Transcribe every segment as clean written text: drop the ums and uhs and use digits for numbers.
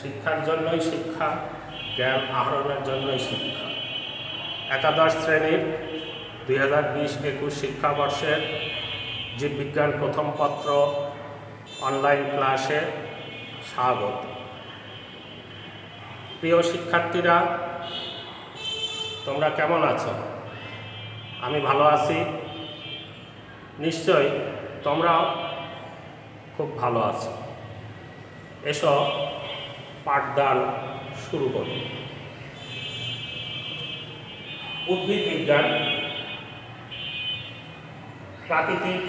শিক্ষার জন্যই শিক্ষা, জ্ঞান আহরণের জন্যই শিক্ষা। একাদশ শ্রেণীর 2020-21 শিক্ষাবর্ষের জীববিজ্ঞান প্রথম পত্র অনলাইন ক্লাসে স্বাগত। প্রিয় শিক্ষার্থীরা, তোমরা কেমন আছো? আমি ভালো আছি। নিশ্চয়ই তোমরাও খুব ভালো আছো। এসো পাঠদান শুরু করি। উদ্ভিদ বিজ্ঞান, প্রাকৃতিক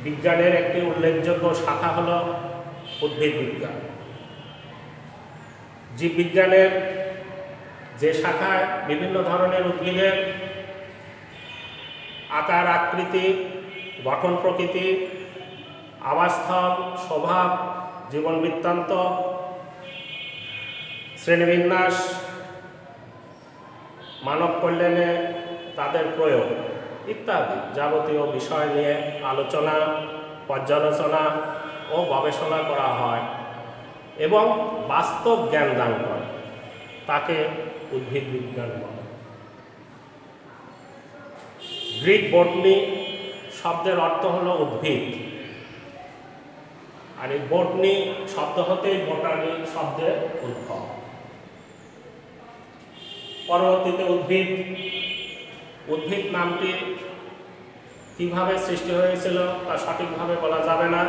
বিজ্ঞানের একটি উল্লেখযোগ্য শাখা হল উদ্ভিদ বিজ্ঞান। জীববিজ্ঞানের যে শাখায় বিভিন্ন ধরনের উদ্ভিদের আকার আকৃতি, গঠন প্রকৃতি, আবাসস্থল, স্বভাব, জীবন বৃত্তান্ত, শ্রেণীবিন্যাস, মানব কল্যাণে তাদের প্রয়োগ ইত্যাদি যাবতীয় বিষয় নিয়ে আলোচনা, পর্যালোচনা ও গবেষণা করা হয় এবং বাস্তব জ্ঞান দান করে, তাকে উদ্ভিদ বিজ্ঞান বলে। গ্রিক বটনি শব্দের অর্থ হলো উদ্ভিদ, আর এই বটনি শব্দ হতেই বোটানি শব্দের উদ্ভব। পরবর্তীতে উদ্ভিদ নামটি কিভাবে সৃষ্টি হয়েছিল তা সঠিকভাবে বলা যাবে না।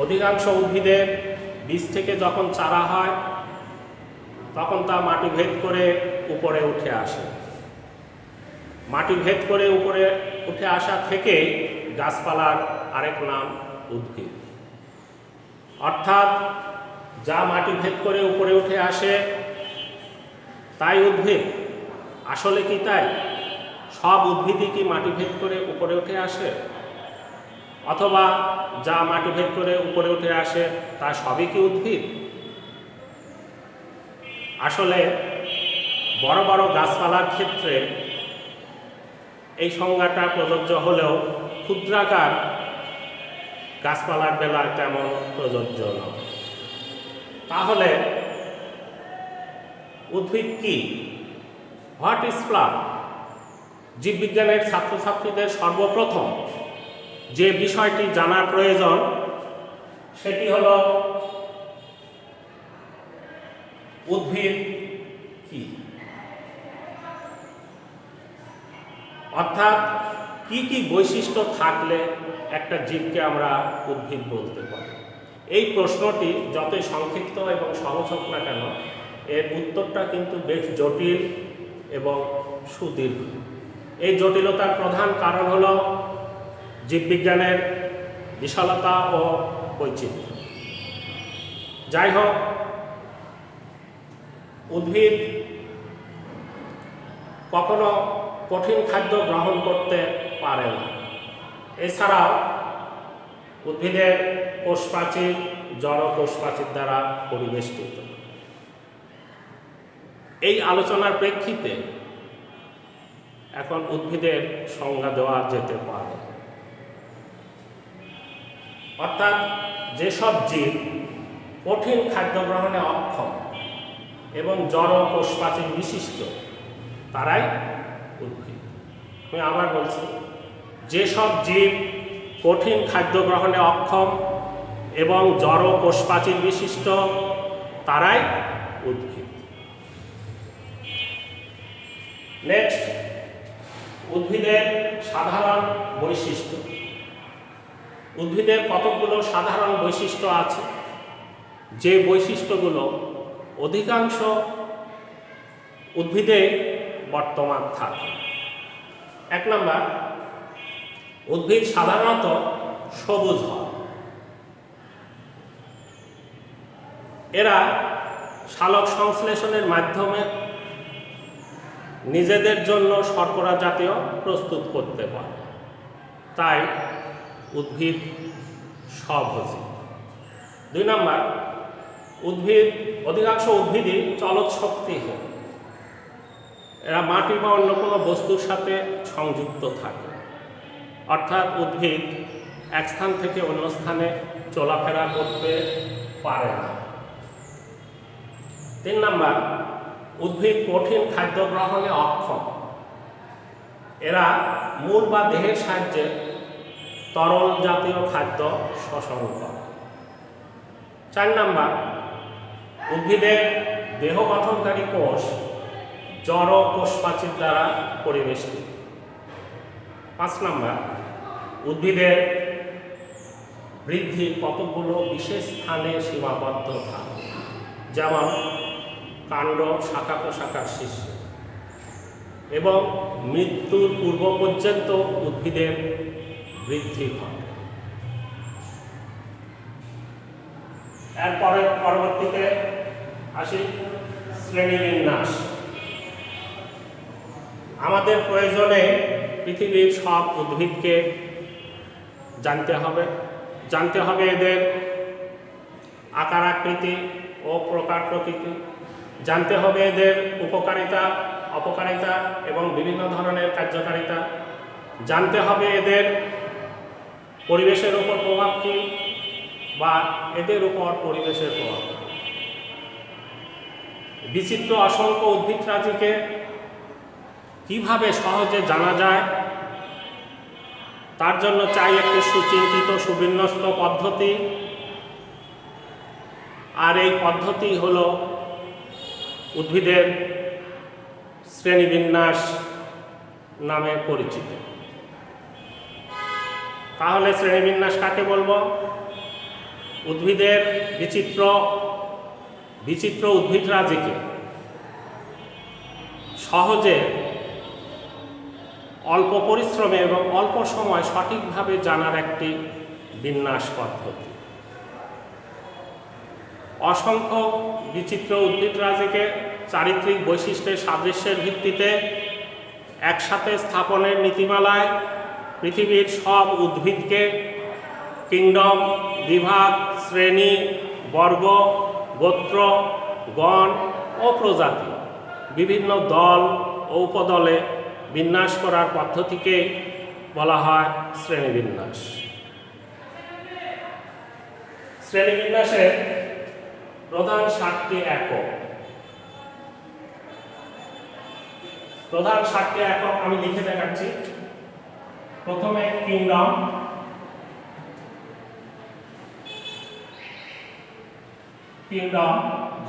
অধিকাংশ উদ্ভিদের বীজ থেকে যখন চারা হয় তখন তা মাটি ভেদ করে উপরে উঠে আসে। মাটি ভেদ করে উপরে উঠে আসা থেকে গাছপালার আরেক নাম উদ্ভিদ। অর্থাৎ যা মাটি ভেদ করে উপরে উঠে আসে তাই উদ্ভিদ। আসলে কি তাই? সব উদ্ভিদই কি মাটি ভেদ করে উপরে উঠে আসে? অথবা যা মাটি ভেদ করে উপরে উঠে আসে তা সবই কি উদ্ভিদ? আসলে বড় বড় গাছপালার ক্ষেত্রে এই সংজ্ঞাটা প্রযোজ্য হলেও ক্ষুদ্রাকার গাছপালার বেলায় তেমন প্রযোজ্য নয়। তাহলে উদ্ভিদ কি? What is plant? জীববিজ্ঞানের ছাত্রছাত্রীদের সর্বপ্রথম যে বিষয়টি জানার প্রয়োজন সেটি হল উদ্ভিদ কি, অর্থাৎ কি কি বৈশিষ্ট্য থাকলে একটা জীবকে আমরা উদ্ভিদ বলতে পারি। এই প্রশ্নটি যতই সংক্ষিপ্ত এবং সহজ হোক না কেন, এর উত্তরটা কিন্তু বেশ জটিল এবং সুদীর্ঘ। এই জটিলতার প্রধান কারণ হল জীববিজ্ঞানের বিশালতা ও বৈচিত্র্য। যাই হোক, উদ্ভিদ কখনো কঠিন খাদ্য গ্রহণ করতে পারে না। এছাড়াও উদ্ভিদের কোষপ্রাচীর জড় কোষপ্রাচীর দ্বারা পরিবেষ্টিত। এই আলোচনার প্রেক্ষিতে এখন উদ্ভিদের সংজ্ঞা দেওয়া যেতে পারে। অর্থাৎ যেসব জীব কঠিন খাদ্য গ্রহণে অক্ষম এবং জড় কোষপ্রাচীর বিশিষ্ট তারাই উদ্ভিদ। আমি আবার বলছি, যেসব জীব কঠিন খাদ্য গ্রহণে অক্ষম এবং জড় কোষপ্রাচীর বিশিষ্ট তারাই উদ্ভিদ। নেক্সট, উদ্ভিদের সাধারণ বৈশিষ্ট্য। উদ্ভিদের কতগুলো সাধারণ বৈশিষ্ট্য আছে, যে বৈশিষ্ট্যগুলো অধিকাংশ উদ্ভিদে বর্তমান থাকে। 1 নম্বর, উদ্ভিদ সাধারণত সবুজ হয়। এরা সালোক সংশ্লেষণের মাধ্যমে নিজেদের জন্য শর্করা জাতীয় প্রস্তুত করতে পারে, তাই উদ্ভিদ স্বভোজী। 2 নম্বর, অধিকাংশ উদ্ভিদই চলৎ শক্তিহীন। এরা মাটি বা অন্য কোনো বস্তুর সাথে সংযুক্ত থাকে, অর্থাৎ উদ্ভিদ এক স্থান থেকে অন্য স্থানে চলাফেরা করতে পারে না। 3 নাম্বার, উদ্ভিদ কঠিন খাদ্য গ্রহণে অক্ষম। এরা মূল বা দেহের সাহায্যে তরল জাতীয় খাদ্য শোষণ করে। 4 নাম্বার, উদ্ভিদের দেহ গঠনকারী কোষ জড় কোষপ্রাচীর দ্বারা পরিবেষ্টিত। 5 নাম্বার, উদ্ভিদের বৃদ্ধি কতগুলো বিশেষ স্থানে সীমাবদ্ধ থাকে, যেমন কাণ্ড, শাখা প্রশাখার শীর্ষে, এবং মৃত্যুর পূর্ব পর্যন্ত উদ্ভিদের বৃদ্ধি ঘটে। এরপরে পরবর্তীতে আসি শ্রেণীবিন্যাস। আমাদের প্রয়োজনে পৃথিবীর সব উদ্ভিদকে জানতে হবে এদের আকার আকৃতি ও প্রকার প্রকৃতি, জানতে হবে এদের উপকারিতা, অপকারিতা এবং বিভিন্ন ধরনের কার্যকারিতা, জানতে হবে এদের পরিবেশের উপর প্রভাব কী বা এদের উপর পরিবেশের প্রভাব। বিচিত্র অসংখ্য উদ্ভিদরাজিকে কিভাবে সহজে জানা যায়, তার জন্য চাই একটি সুচিন্তিত সুবিন্যস্ত পদ্ধতি। আর এই পদ্ধতি হলো উদ্ভিদের শ্রেণীবিন্যাস নামে পরিচিত। তাহলে শ্রেণীবিন্যাস কাকে বলবো? উদ্ভিদের বিচিত্র উদ্ভিদরাজিকে সহজে, অল্প পরিশ্রমে এবং অল্প সময় সঠিকভাবে জানার একটি বিন্যাস পদ্ধতি। অসংখ্য বিচিত্র উদ্ভিদরাজিকে চারিত্রিক বৈশিষ্ট্যের সাদৃশ্যের ভিত্তিতে একসাথে স্থাপনের নীতিমালায় পৃথিবীর সব উদ্ভিদকে কিংডম, বিভাগ, শ্রেণী, বর্গ, গোত্র, গণ ও প্রজাতি, বিভিন্ন দল ও উপদলে বিন্যাস করার পদ্ধতিকে বলা হয় শ্রেণীবিন্যাস। শ্রেণীবিন্যাসের প্রধান 7টি একক। আমি লিখে দেখাচ্ছি। প্রথমে কিংডম,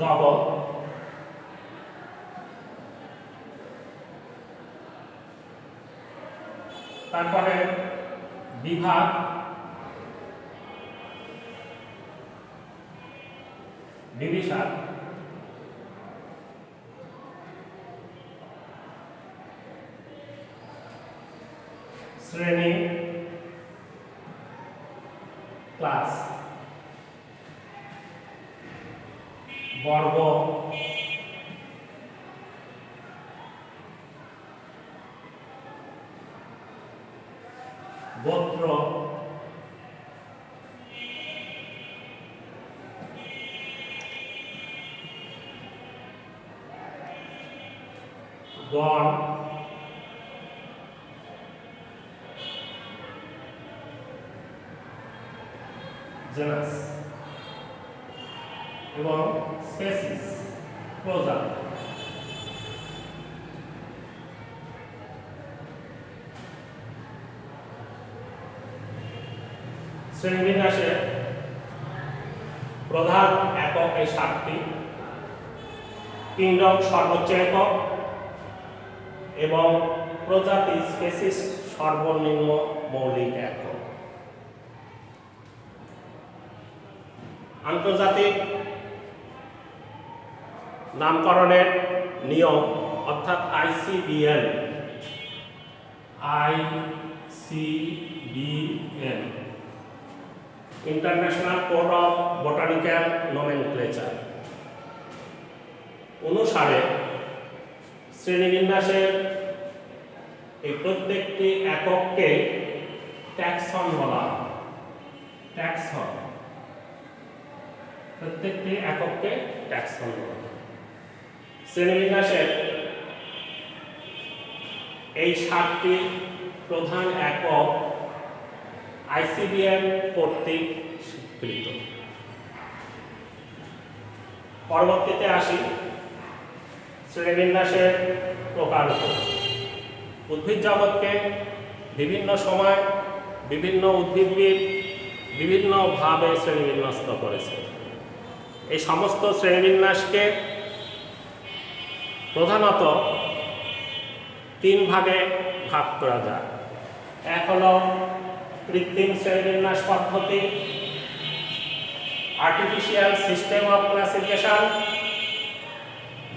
জগৎ। তারপরে বিভাগ, ডিভিশন। শ্রেণী, ক্লাস। বর্গ, গোত্র, গণ, জেনাস এবং স্পেসিস, প্রজাতি। শ্রেণীবিন্যাসের প্রধান একক এই 7টি। কিংডম সর্বোচ্চ একক এবং প্রজাতি, স্পেসিস সর্বনিম্ন মৌলিক একক। আন্তর্জাতিক নামকরণের নিয়ম অর্থাৎ ICBN, international code of botanical nomenclature অনুসারে শ্রেণীবিন্যাসের এই প্রত্যেকটি একককে ট্যাক্সন বলা হয়। ট্যাক্সন, প্রত্যেকটি একককে ট্যাক্সন বলা হয়। শ্রেণীবিন্যাসের এই 7টি প্রধান একক ICBM কর্তৃক স্বীকৃত। পরবর্তীতে আসি শ্রেণীবিন্যাসের প্রকার। উদ্ভিদ জগৎকে বিভিন্ন সময় বিভিন্ন উদ্ভিদবিদ বিভিন্নভাবে শ্রেণীবিন্যস্ত করেছে। এই সমস্ত শ্রেণীবিন্যাসকে প্রধানত 3 ভাগে ভাগ করা যায়। এক হলো কৃত্রিম শ্রেণীবিন্যাস পদ্ধতি, আর্টিফিশিয়াল সিস্টেম অফ ক্লাসিফিকেশন।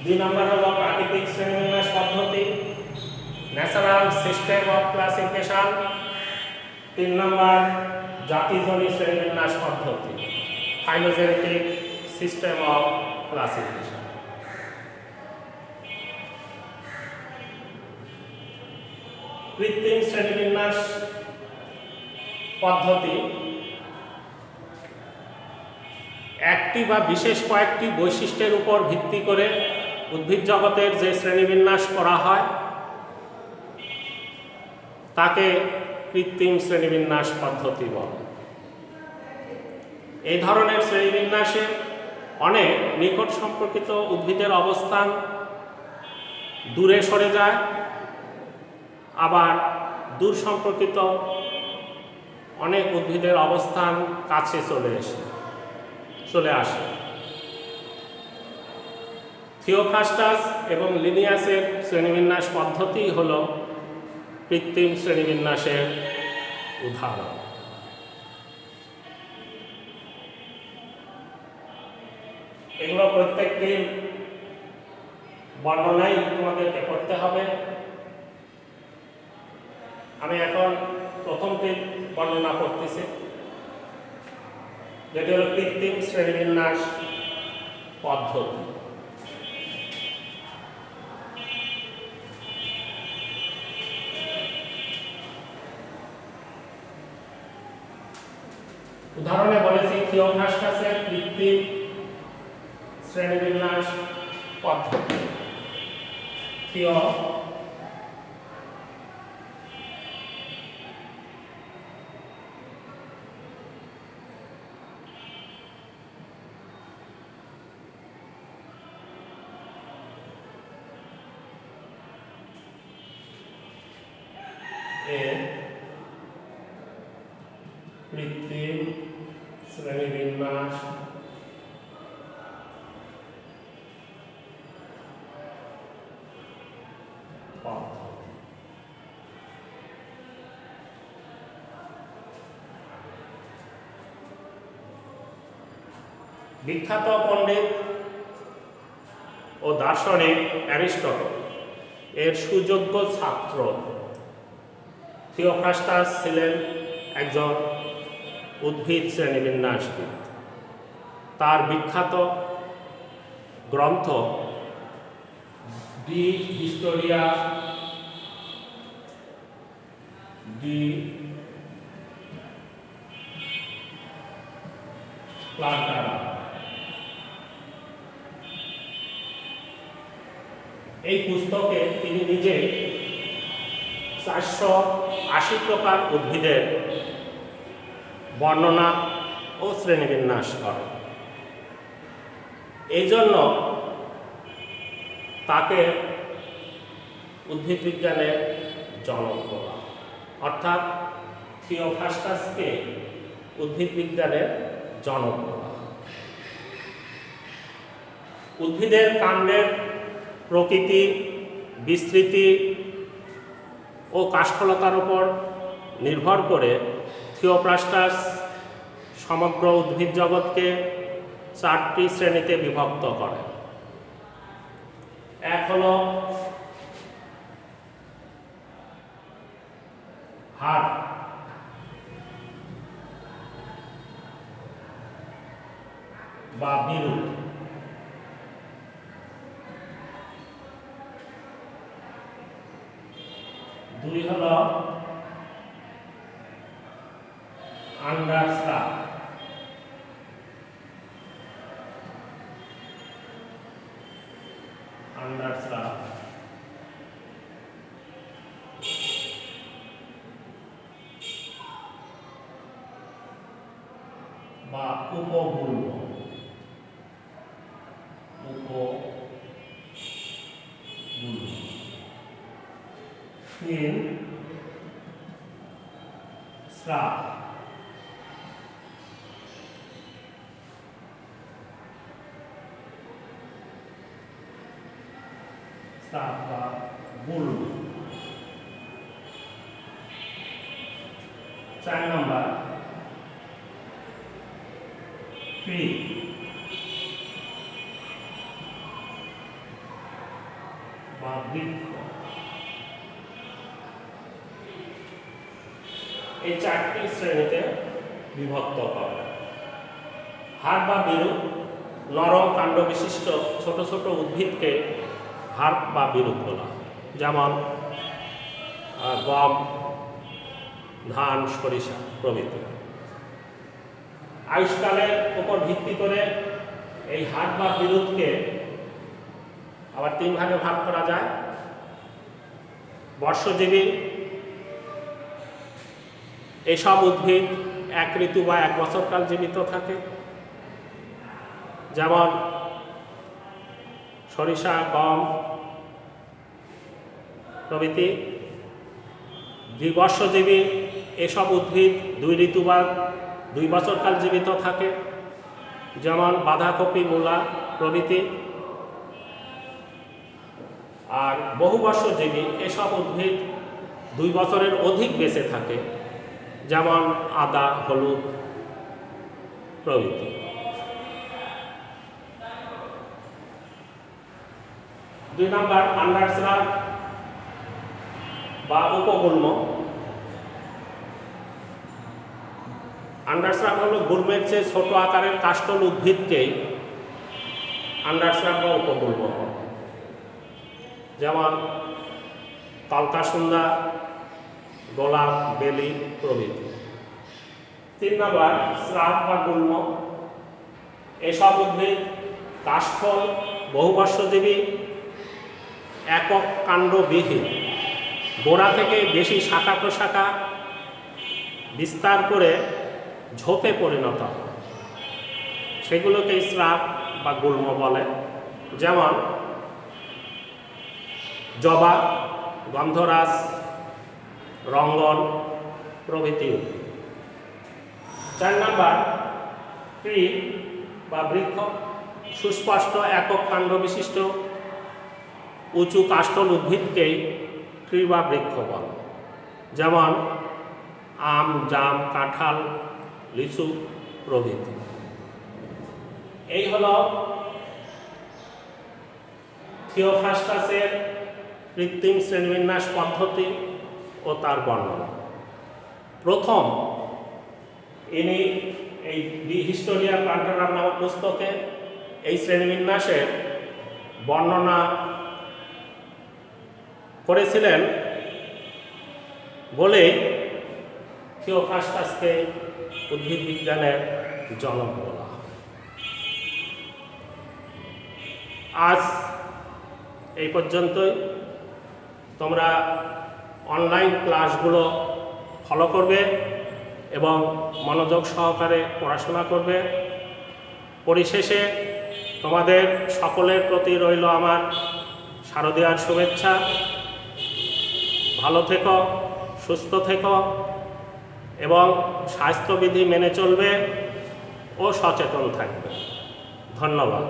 2 নম্বর হলো প্রাকৃতিক শ্রেণীবিন্যাস পদ্ধতি, ন্যাচারাল সিস্টেম অফ ক্লাসিফিকেশন। 3 নম্বর জাতিজনী শ্রেণীবিন্যাস পদ্ধতি, ফাইলোজেনেটিক সিস্টেম অফ ক্লাসিফিকেশন। কৃত্রিম শ্রেণীবিন্যাস পদ্ধতি একটি বা বিশেষ কয়েকটি বৈশিষ্ট্যের উপর ভিত্তি করে উদ্ভিদ জগতের যে শ্রেণীবিন্যাস করা হয় তাকে কৃত্রিম শ্রেণীবিন্যাস পদ্ধতি বলে। এই ধরনের শ্রেণীবিন্যাসে অনেক নিকট সম্পর্কিত উদ্ভিদের অবস্থান দূরে সরে যায়, আবার দূর সম্পর্কিত অনেক উদ্ভিদের অবস্থান কাছে চলে আসে। থিওফ্রাস্টাস এবং লিনিয়াসের শ্রেণীবিন্যাস পদ্ধতি হল কৃত্রিম শ্রেণীবিন্যাসের উদাহরণ। এগুলো প্রত্যেকটির বর্ণনাই তোমাদেরকে করতে হবে। আমি এখন প্রথমটি বর্ণনা করতেছি, যেটি হল কৃত্রিম শ্রেণীবিন্যাস পদ্ধতি। উদাহরণে বলেছি থিওফ্রাস্টাসের কৃত্রিম শ্রেণীবিন্যাস পদ্ধতি। থিও কৃত্রিম শ্রেণীবিন্যাস বিখ্যাত পণ্ডিত ও দার্শনিক অ্যারিস্টটল এর সুযোগ্য ছাত্র থিওফ্রাস্টাস ছিলেন একজন উদ্ভিদ শ্রেণীবিন্যাসবিদ। তার বিখ্যাত গ্রন্থ ডি হিস্টোরিয়া ডি প্লান্টারা, এই পুস্তকে তিনি নিজে 480 প্রকার উদ্ভিদের বর্ণনা ও শ্রেণীবিন্যাস করেন। এই জন্য তাকে উদ্ভিদ বিজ্ঞানের জনক বলা, অর্থাৎ থিওফ্রাস্টাসকে উদ্ভিদ বিজ্ঞানের জনক বলা। উদ্ভিদের কাণ্ডের প্রকৃতি, বিস্তৃতি ও কাষ্ঠলতার উপর নির্ভর করে থিওফ্রাস্টাস সমগ্র উদ্ভিদ জগৎকে 4টি শ্রেণীতে বিভক্ত করেন। এক হলো হাড় বা বিরু, 2 হলো আন্ডারস্টার, 3 বা উপগুল্ম। তিন স্রাব। স্রাব বা গুল্ম। 4 নম্বর ট্রি বা বৃক্ষ। এই 4টি শ্রেণীতে বিভক্ত করে। হাড় বা বিরুপ নরম কাণ্ড বিশিষ্ট ছোট ছোট উদ্ভিদকে হাড় বা বিরুপ বলা হয়, যেমন গম, ধান, সরিষা প্রভৃতি। আয়ুষ্কালের উপর ভিত্তি করে এই হাড় বা বিরুপকে আবার 3 ভাগে ভাগ করা যায়। বর্ষজীবী, এসব উদ্ভিদ 1 ঋতু বা 1 বছরকাল জীবিত থাকে, যেমন সরিষা, গম প্রভৃতি। দ্বিবর্ষজীবী, এসব উদ্ভিদ 2 ঋতু বা 2 বছরকাল জীবিত থাকে, যেমন বাঁধাকপি, মূলা প্রভৃতি। আর বহুবর্ষজীবী, এসব উদ্ভিদ 2 বছরের অধিক বেঁচে থাকে, যেমন আদা, হলুদ প্রভৃতি। 2 নম্বর আন্ডারস্রাব বা উপগুল্ম। আন্ডারস্রাব হল গুল্মের চেয়ে ছোট আকারের কাষ্ঠল উদ্ভিদকেই আন্ডারস্রাব বা উপগুল্ম, যেমন কালকাসুন্দা, গোলাপ, বেলি প্রভৃতি। 3 নম্বর স্রাব বা গুল্ম। এসব উদ্ভিদ কাষ্ঠল, বহুবর্ষজীবী, একক কাণ্ডবিহীন, গোড়া থেকে বেশি শাখা প্রশাখা বিস্তার করে ঝোপে পরিণত হয়, সেগুলোকে স্রাব বা গুল্ম বলে, যেমন জবা, গন্ধরাজ, রঙ্গন প্রভৃতি। 4 নম্বর ট্রি বা বৃক্ষ। সুস্পষ্ট একক কাণ্ড বিশিষ্ট উঁচু কাষ্ঠল উদ্ভিদকেই ট্রি বা বৃক্ষ বলে, যেমন আম, জাম, কাঁঠাল, লিচু প্রভৃতি। এই হল থিওফ্রাস্টাসের কৃত্রিম শ্রেণীবিন্যাস পদ্ধতি ও তার বর্ণনা। প্রথম ইনি এই দি হিস্টোরিয়া প্লান্টারাম নামক পুস্তকে এই শ্রেণীবিন্যাসের বর্ণনা করেছিলেন বলে থিওফ্রাস্টাসকে উদ্ভিদ বিজ্ঞানের জনক বলা হয়। আজ এই পর্যন্তই। তোমরা অনলাইন ক্লাসগুলো ফলো করবে এবং মনোযোগ সহকারে পড়াশোনা করবে। পরিশেষে তোমাদের সকলের প্রতি রইল আমার শারদীয়ার শুভেচ্ছা। ভালো থেকো, সুস্থ থেকো এবং স্বাস্থ্যবিধি মেনে চলবে ও সচেতন থাকবে। ধন্যবাদ।